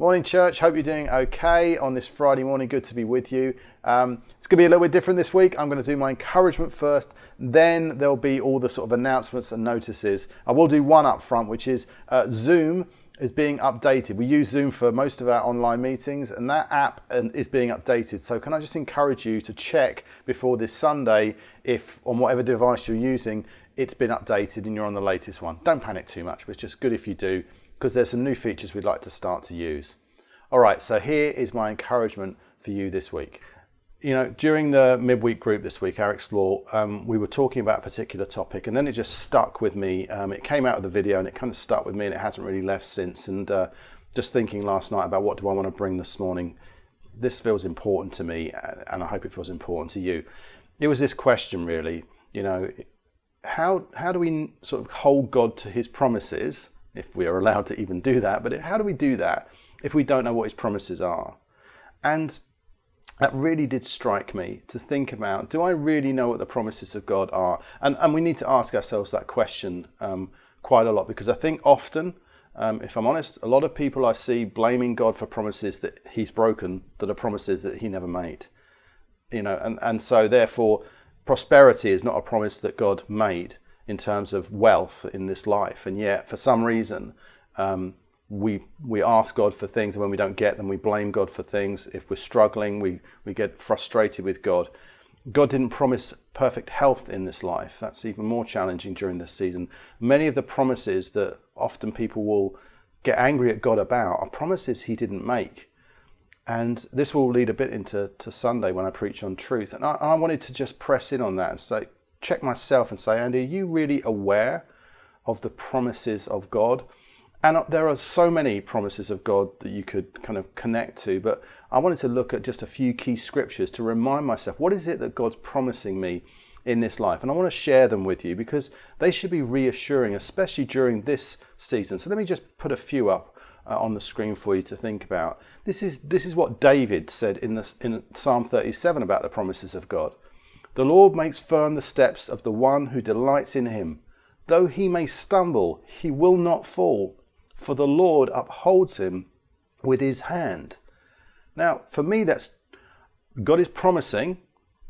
Morning, church. Hope you're doing okay on this Friday morning. Good to be with you. It's going to be a little bit different this week. I'm going to do my encouragement first. Then there'll be all the sort of announcements and notices. I will do one up front, which is Zoom is being updated. We use Zoom for most of our online meetings, and that app is being updated. So can I just encourage you to check before this Sunday if on whatever device you're using, it's been updated and you're on the latest one. Don't panic too much, but it's just good if you do, because there's some new features we'd like to start to use. All right, so here is my encouragement for you this week. You know, during the midweek group this week, our Explore, we were talking about a particular topic, and then it just stuck with me. It came out of the video and it kind of stuck with me, and it hasn't really left since. And just thinking last night about what do I want to bring this morning, this feels important to me, and I hope it feels important to you. It was this question really, you know, how do we sort of hold God to his promises, if we are allowed to even do that, but how do we do that if we don't know what his promises are? And that really did strike me to think about, do I really know what the promises of God are? And we need to ask ourselves that question quite a lot, because I think often, if I'm honest, a lot of people I see blaming God for promises that he's broken, that are promises that he never made. You know, and so therefore prosperity is not a promise that God made in terms of wealth in this life. And yet for some reason, we ask God for things, and when we don't get them, we blame God for things. If we're struggling, we get frustrated with God. God didn't promise perfect health in this life. That's even more challenging during this season. Many of the promises that often people will get angry at God about are promises he didn't make. And this will lead a bit into Sunday when I preach on truth. And I wanted to just press in on that and say, check myself and say, Andy, are you really aware of the promises of God? And there are so many promises of God that you could kind of connect to, but I wanted to look at just a few key scriptures to remind myself, what is it that God's promising me in this life? And I want to share them with you because they should be reassuring, especially during this season. So let me just put a few up on the screen for you to think about. This is what David said in Psalm 37 about the promises of God. The Lord makes firm the steps of the one who delights in him. Though he may stumble, he will not fall, for the Lord upholds him with his hand. Now, for me, that's God is promising.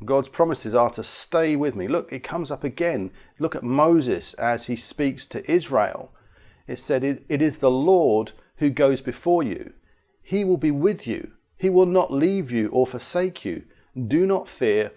God's promises are to stay with me. Look, it comes up again. Look at Moses as he speaks to Israel. It said, it is the Lord who goes before you. He will be with you. He will not leave you or forsake you. Do not fear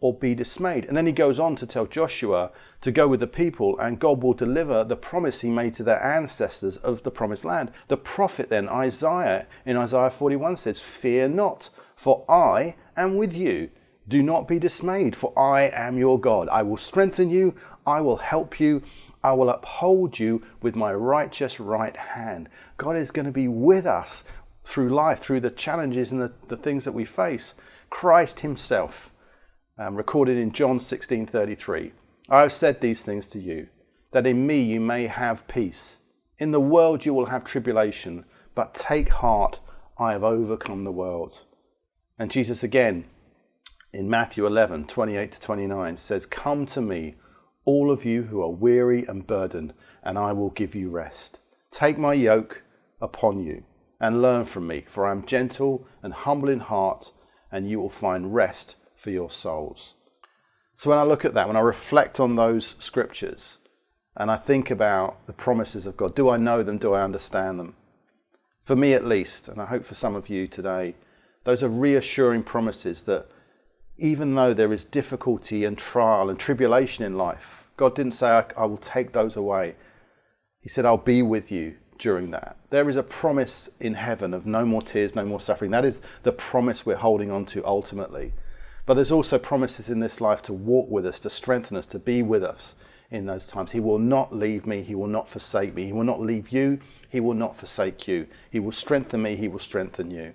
or be dismayed. And then he goes on to tell Joshua to go with the people, and God will deliver the promise he made to their ancestors of the promised land. The prophet then, Isaiah, in Isaiah 41 says, fear not, for I am with you. Do not be dismayed, for I am your God. I will strengthen you. I will help you. I will uphold you with my righteous right hand. God is going to be with us through life, through the challenges and the things that we face. Christ himself, recorded in John 16:33. I have said these things to you, that in me you may have peace. In the world you will have tribulation, but take heart, I have overcome the world. And Jesus again, in Matthew 11:28-29 says, come to me, all of you who are weary and burdened, and I will give you rest. Take my yoke upon you and learn from me, for I am gentle and humble in heart, and you will find rest for your souls. So when I look at that, when I reflect on those scriptures, and I think about the promises of God, do I know them? Do I understand them? For me at least, and I hope for some of you today, those are reassuring promises that even though there is difficulty and trial and tribulation in life, God didn't say, I will take those away. He said, I'll be with you during that. There is a promise in heaven of no more tears, no more suffering. That is the promise we're holding on to ultimately. But there's also promises in this life to walk with us, to strengthen us, to be with us in those times. He will not leave me. He will not forsake me. He will not leave you. He will not forsake you. He will strengthen me. He will strengthen you.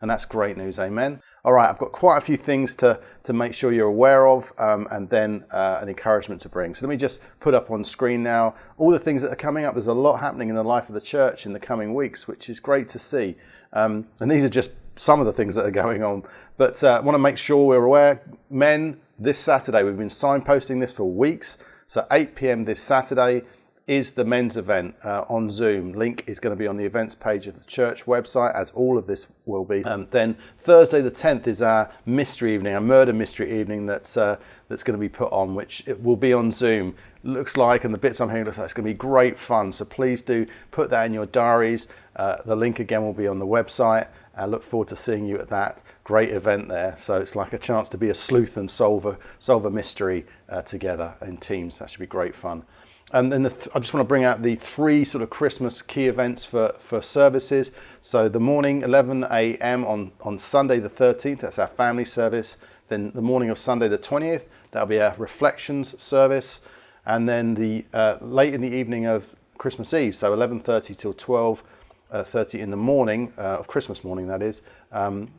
And that's great news, amen. All right, I've got quite a few things to make sure you're aware of, and then an encouragement to bring. So let me just put up on screen now all the things that are coming up. There's a lot happening in the life of the church in the coming weeks, which is great to see. And these are just some of the things that are going on. But I want to make sure we're aware. Men, this Saturday, we've been signposting this for weeks. So 8 p.m. this Saturday, is the men's event on Zoom. Link is going to be on the events page of the church website, as all of this will be. Then Thursday the 10th is our mystery evening, a murder mystery evening that's going to be put on, which it will be on Zoom. Looks like, and the bits I'm hearing looks like it's going to be great fun. So please do put that in your diaries. The link again will be on the website. I look forward to seeing you at that great event there. So it's like a chance to be a sleuth and solve a mystery together in teams. That should be great fun. And then I just want to bring out the 3 sort of Christmas key events for services. So the morning, 11 a.m. on Sunday the 13th, that's our family service. Then the morning of Sunday the 20th, that'll be our reflections service. And then the late in the evening of Christmas Eve, so 11:30 till 12:30 in the morning, of Christmas morning that is,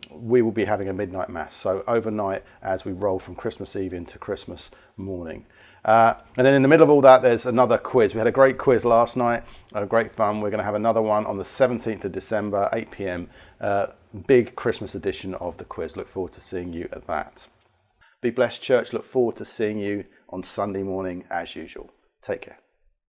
we will be having a midnight mass. So overnight as we roll from Christmas Eve into Christmas morning. And then in the middle of all that, there's another quiz. We had a great quiz last night, great fun. We're going to have another one on the 17th of December, 8 p.m. Big Christmas edition of the quiz. Look forward to seeing you at that. Be blessed, church. Look forward to seeing you on Sunday morning as usual. Take care.